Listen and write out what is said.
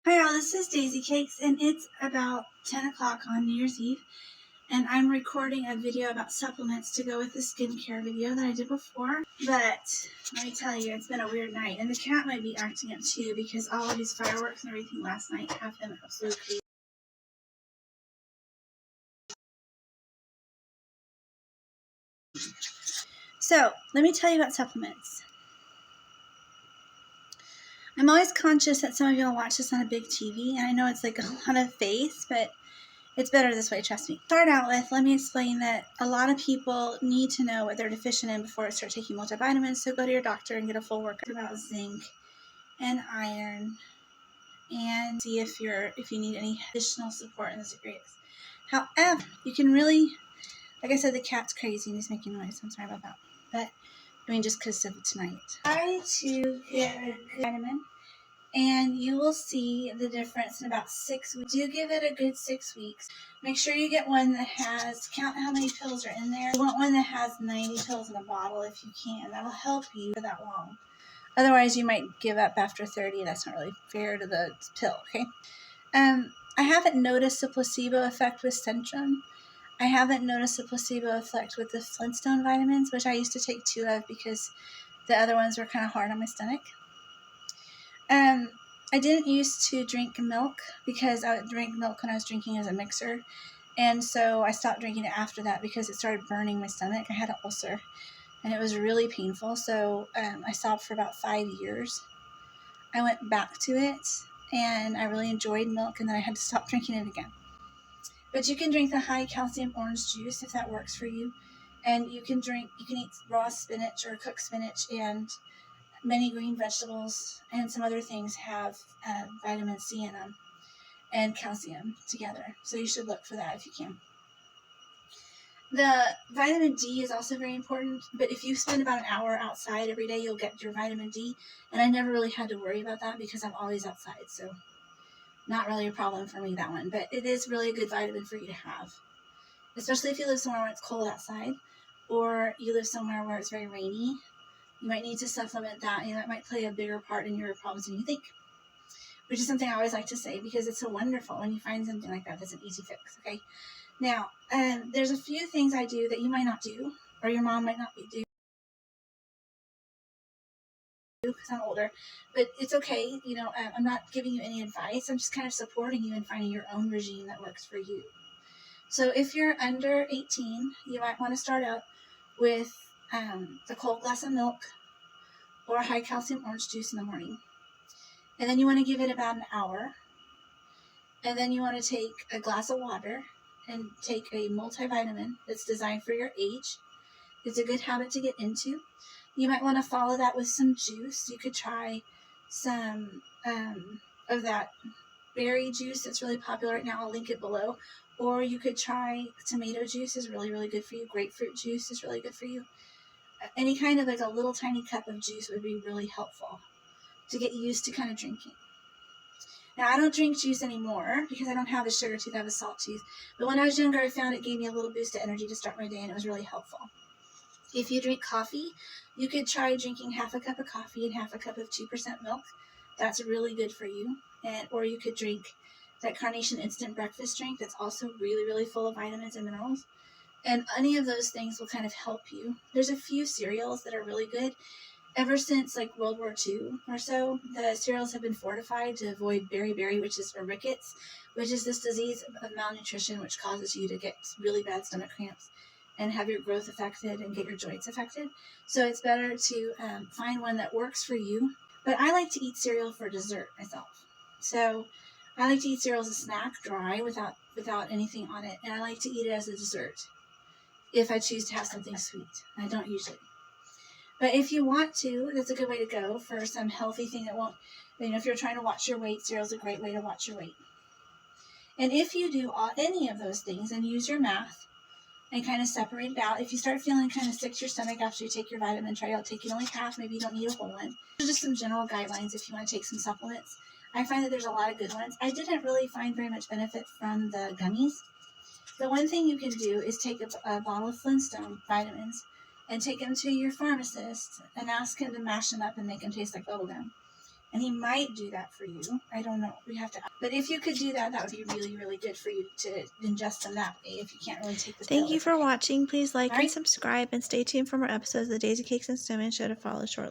Hi all, this is Daisycakes, and it's about 10 o'clock on New Year's Eve, and I'm recording a video about supplements to go with the skincare video that I did before. But let me tell you, it's been a weird night, and the cat might be acting up too because all of these fireworks and everything last night have him absolutely. So let me tell you about supplements. I'm always conscious that some of you will watch this on a big TV, and I know it's like a lot of face, but it's better this way, trust me. Start out with, let me explain that a lot of people need to know what they're deficient in before they start taking multivitamins, so go to your doctor and get a full workup about zinc and iron and see if you need any additional support in this areas. However, you can really, like I said, the cat's crazy and he's making noise. I'm sorry about that. But, just because of tonight. Try to get a good vitamin, and you will see the difference in about 6 weeks. Do give it a good 6 weeks. Make sure you get one that has, count how many pills are in there. You want one that has 90 pills in a bottle if you can. That'll help you for that long. Otherwise, you might give up after 30. That's not really fair to the pill, okay? I haven't noticed a placebo effect with Centrum. I haven't noticed a placebo effect with the Flintstone vitamins, which I used to take 2 of because the other ones were kind of hard on my stomach. I didn't used to drink milk because I would drink milk when I was drinking as a mixer. And so I stopped drinking it after that because it started burning my stomach. I had an ulcer and it was really painful. So I stopped for about 5 years. I went back to it and I really enjoyed milk, and then I had to stop drinking it again. But you can drink the high calcium orange juice if that works for you. And you can eat raw spinach or cooked spinach, and many green vegetables and some other things have vitamin C in them and calcium together. So you should look for that if you can. The vitamin D is also very important, but if you spend about an hour outside every day, you'll get your vitamin D. And I never really had to worry about that because I'm always outside. So not really a problem for me, that one. But it is really a good vitamin for you to have, especially if you live somewhere where it's cold outside or you live somewhere where it's very rainy. You might need to supplement that, and that might play a bigger part in your problems than you think, which is something I always like to say because it's so wonderful when you find something like that that's an easy fix, okay? Now, there's a few things I do that you might not do, or your mom might not do because I'm older, but it's okay. I'm not giving you any advice. I'm just kind of supporting you in finding your own regime that works for you. So if you're under 18, you might want to start out with a cold glass of milk or a high calcium orange juice in the morning. And then you want to give it about an hour. And then you want to take a glass of water and take a multivitamin that's designed for your age. It's a good habit to get into. You might want to follow that with some juice. You could try some of that berry juice that's really popular right now. I'll link it below. Or you could try tomato juice is really, really good for you. Grapefruit juice is really good for you. Any kind of like a little tiny cup of juice would be really helpful to get used to kind of drinking. Now, I don't drink juice anymore because I don't have a sugar tooth, I have a salt tooth. But when I was younger, I found it gave me a little boost of energy to start my day, and it was really helpful. If you drink coffee, you could try drinking half a cup of coffee and half a cup of 2% milk. That's really good for you. Or you could drink that Carnation Instant Breakfast drink that's also really, really full of vitamins and minerals. And any of those things will kind of help you. There's a few cereals that are really good. Ever since like World War II or so, the cereals have been fortified to avoid beriberi, which is, or rickets, which is this disease of malnutrition which causes you to get really bad stomach cramps and have your growth affected and get your joints affected. So it's better to find one that works for you. But I like to eat cereal for dessert myself. So I like to eat cereal as a snack, dry, without anything on it. And I like to eat it as a dessert if I choose to have something sweet. I don't usually. But if you want to, that's a good way to go for some healthy thing that won't, if you're trying to watch your weight, cereal's a great way to watch your weight. And if you do any of those things and use your math and kind of separate it out, if you start feeling kind of sick to your stomach after you take your vitamin, try out taking only half, maybe you don't need a whole one. Those are just some general guidelines if you want to take some supplements. I find that there's a lot of good ones. I didn't really find very much benefit from the gummies. The one thing you can do is take a bottle of Flintstone vitamins and take them to your pharmacist and ask him to mash them up and make them taste like bubblegum. And he might do that for you. I don't know. We have to. But if you could do that, that would be really, really good for you to ingest them that way. If you can't really take the pill. Thank you for watching. Please like All right. and subscribe, and stay tuned for more episodes of the Daisy Cakes and Cinnamon Show to follow shortly.